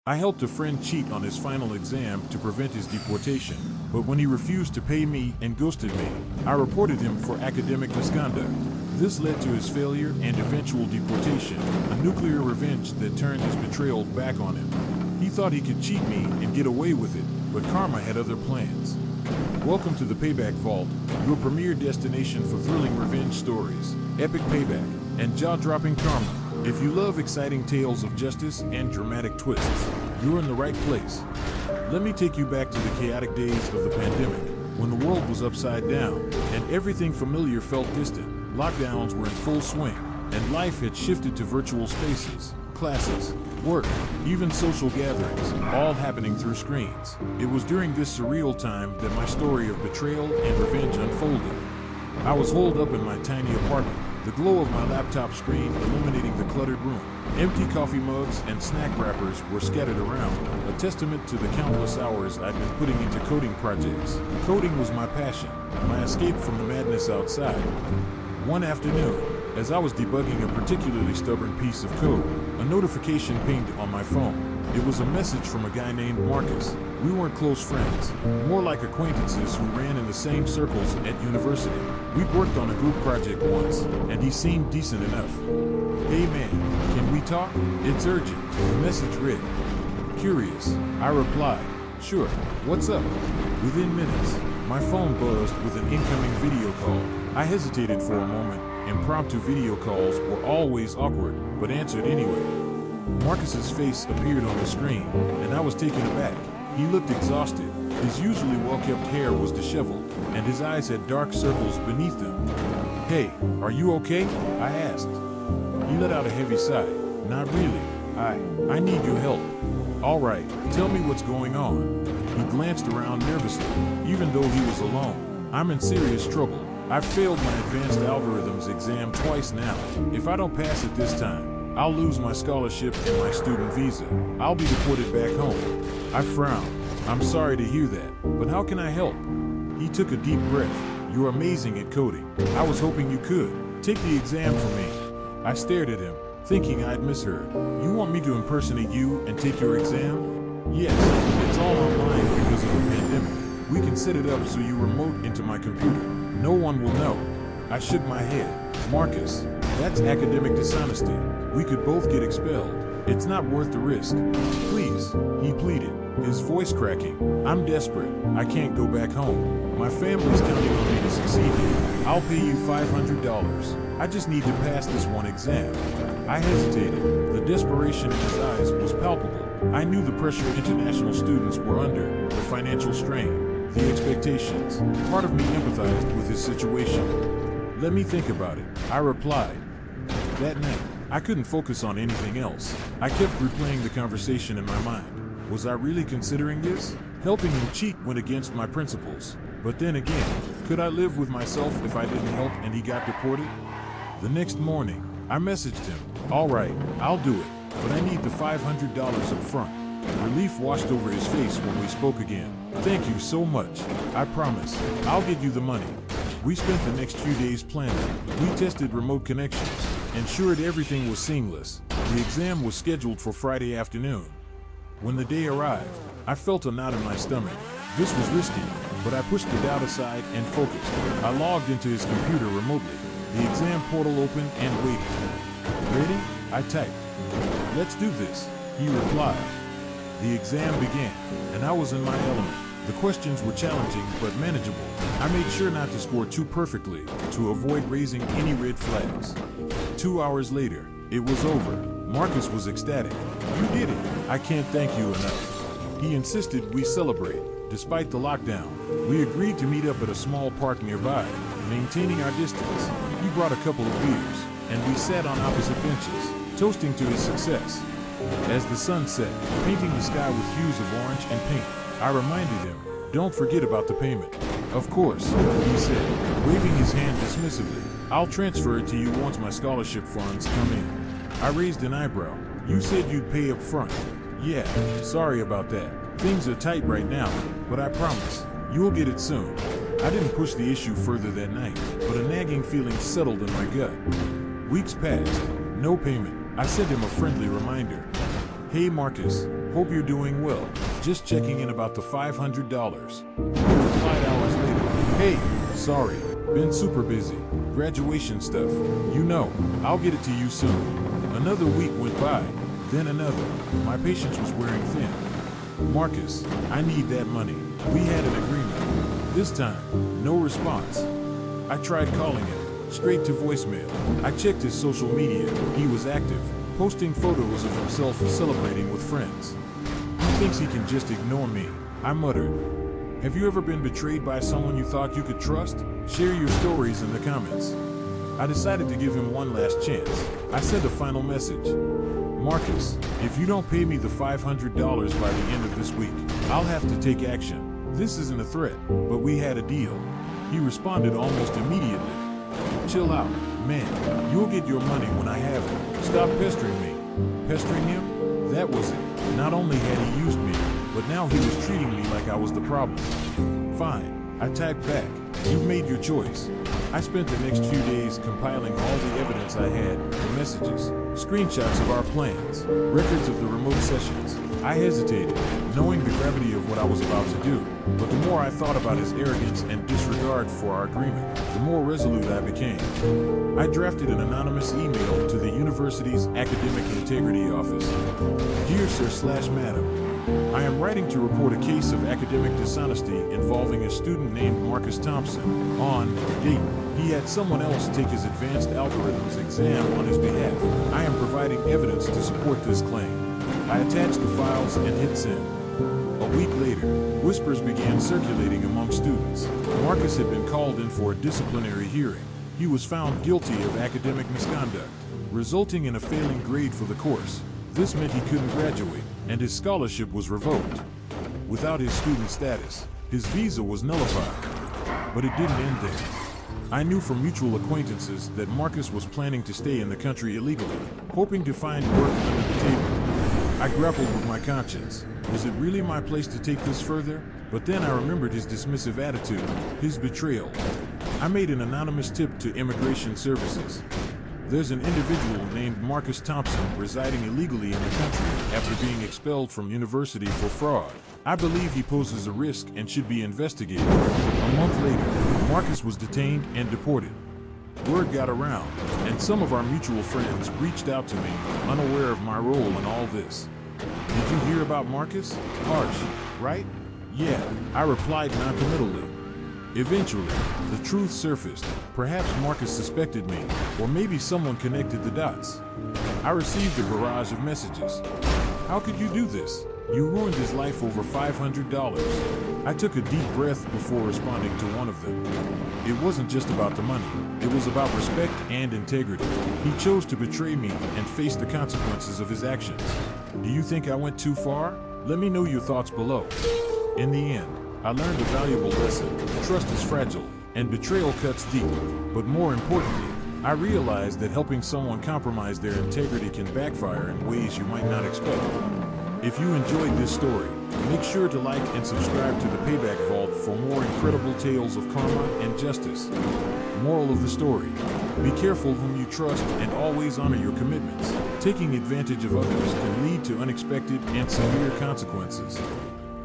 I helped a friend cheat on his final exam to prevent his deportation, but when he refused to pay me and ghosted me, I reported him for academic misconduct. This led to his failure and eventual deportation, a nuclear revenge that turned his betrayal back on him. He thought he could cheat me and get away with it, but karma had other plans. Welcome to the Payback Vault, your premier destination for thrilling revenge stories, epic payback, and jaw-dropping karma. If you love exciting tales of justice and dramatic twists, you're in the right place. Let me take you back to the chaotic days of the pandemic, when the world was upside down, and everything familiar felt distant. Lockdowns were in full swing, and life had shifted to virtual spaces, classes, work, even social gatherings, all happening through screens. It was during this surreal time that my story of betrayal and revenge unfolded. I was holed up in my tiny apartment, the glow of my laptop screen illuminating the cluttered room. Empty coffee mugs and snack wrappers were scattered around, a testament to the countless hours I'd been putting into coding projects. Coding was my passion, my escape from the madness outside. One afternoon, as I was debugging a particularly stubborn piece of code, a notification pinged on my phone. It was a message from a guy named Marcus. We weren't close friends, more like acquaintances who ran in the same circles at university. We'd worked on a group project once, and he seemed decent enough. "Hey man, can we talk? It's urgent," the message read. Curious, I replied, "Sure, what's up?" Within minutes, my phone buzzed with an incoming video call. I hesitated for a moment. Impromptu video calls were always awkward, but answered anyway. Marcus's face appeared on the screen, and I was taken aback. He looked exhausted. His usually well-kept hair was disheveled, and his eyes had dark circles beneath them. "Hey, are you okay?" I asked. He let out a heavy sigh. "Not really. I need your help." "All right, tell me what's going on." He glanced around nervously, even though he was alone. "I'm in serious trouble. I've failed my advanced algorithms exam twice now. If I don't pass it this time, I'll lose my scholarship and my student visa. I'll be deported back home." I frowned. "I'm sorry to hear that, but how can I help?" He took a deep breath. "You're amazing at coding. I was hoping you could. Take the exam for me." I stared at him, thinking I'd misheard. "You want me to impersonate you and take your exam?" "Yes, it's all online because of the pandemic. We can set it up so you remote into my computer. No one will know." I shook my head. "Marcus, that's academic dishonesty. We could both get expelled. It's not worth the risk. Please," he pleaded, his voice cracking. "I'm desperate. I can't go back home. My family's counting on me to succeed here. I'll pay you $500. I just need to pass this one exam." I hesitated. The desperation in his eyes was palpable. I knew the pressure international students were under, the financial strain, the expectations. Part of me empathized with his situation. "Let me think about it," I replied. That night, I couldn't focus on anything else. I kept replaying the conversation in my mind. Was I really considering this? Helping him cheat went against my principles. But then again, could I live with myself if I didn't help and he got deported? The next morning, I messaged him. "All right, I'll do it, but I need the $500 up front." Relief washed over his face when we spoke again. "Thank you so much. I promise, I'll get you the money." We spent the next few days planning. We tested remote connections, ensured everything was seamless. The exam was scheduled for Friday afternoon. When the day arrived, I felt a knot in my stomach. This was risky, but I pushed the doubt aside and focused. I logged into his computer remotely. The exam portal opened and waited. "Ready?" I typed. "Let's do this," he replied. The exam began, and I was in my element. The questions were challenging but manageable. I made sure not to score too perfectly to avoid raising any red flags. 2 hours later, it was over. Marcus was ecstatic. "You did it. I can't thank you enough." He insisted we celebrate. Despite the lockdown, we agreed to meet up at a small park nearby, maintaining our distance. He brought a couple of beers, and we sat on opposite benches, toasting to his success. As the sun set, painting the sky with hues of orange and pink, I reminded him, "Don't forget about the payment." "Of course," he said, waving his hand dismissively. "I'll transfer it to you once my scholarship funds come in." I raised an eyebrow. "You said you'd pay up front." "Yeah, sorry about that. Things are tight right now, but I promise, you'll get it soon." I didn't push the issue further that night, but a nagging feeling settled in my gut. Weeks passed. No payment. I sent him a friendly reminder. Hey Marcus, hope you're doing well. Just checking in about the $500. He replied hours later, hey, sorry, been super busy. Graduation stuff. You know, I'll get it to you soon. Another week went by, then another. My patience was wearing thin. Marcus, I need that money. We had an agreement. This time, no response. I tried calling him, straight to voicemail. I checked his social media. He was active, posting photos of himself celebrating with friends. He thinks he can just ignore me, I muttered. Have you ever been betrayed by someone you thought you could trust? Share your stories in the comments. I decided to give him one last chance. I sent a final message. Marcus, if you don't pay me the $500 by the end of this week, I'll have to take action. This isn't a threat, but we had a deal. He responded almost immediately. Chill out, man. You'll get your money when I have it. Stop pestering me. Pestering him? That was it. Not only had he used me, but now he was treating me like I was the problem. Fine, I tagged back. You've made your choice. I spent the next few days compiling all the evidence I had, the messages, screenshots of our plans, records of the remote sessions. I hesitated, knowing the gravity of what I was about to do, but the more I thought about his arrogance and disregard for our agreement, the more resolute I became. I drafted an anonymous email to the university's Academic Integrity Office. Dear Sir/Madam, I am writing to report a case of academic dishonesty involving a student named Marcus Thompson. On date, he had someone else take his advanced algorithms exam on his behalf. I am providing evidence to support this claim. I attached the files and hit send. A week later, whispers began circulating among students. Marcus had been called in for a disciplinary hearing. He was found guilty of academic misconduct, resulting in a failing grade for the course. This meant he couldn't graduate, and his scholarship was revoked. Without his student status, his visa was nullified. But it didn't end there. I knew from mutual acquaintances that Marcus was planning to stay in the country illegally, hoping to find work under the table. I grappled with my conscience. Was it really my place to take this further? But then I remembered his dismissive attitude, his betrayal. I made an anonymous tip to Immigration Services. There's an individual named Marcus Thompson residing illegally in the country after being expelled from university for fraud. I believe he poses a risk and should be investigated. A month later, Marcus was detained and deported. Word got around, and some of our mutual friends reached out to me, unaware of my role in all this. Did you hear about Marcus? Harsh, right? Yeah, I replied noncommittally. Eventually, the truth surfaced. Perhaps Marcus suspected me, or maybe someone connected the dots. I received a barrage of messages. How could you do this? You ruined his life over $500. I took a deep breath before responding to one of them. It wasn't just about the money. It was about respect and integrity. He chose to betray me and face the consequences of his actions. Do you think I went too far? Let me know your thoughts below. In the end, I learned a valuable lesson. Trust is fragile, and betrayal cuts deep. But more importantly, I realized that helping someone compromise their integrity can backfire in ways you might not expect. If you enjoyed this story, make sure to like and subscribe to the Payback Vault for more incredible tales of karma and justice. Moral of the story: be careful whom you trust and always honor your commitments. Taking advantage of others can lead to unexpected and severe consequences.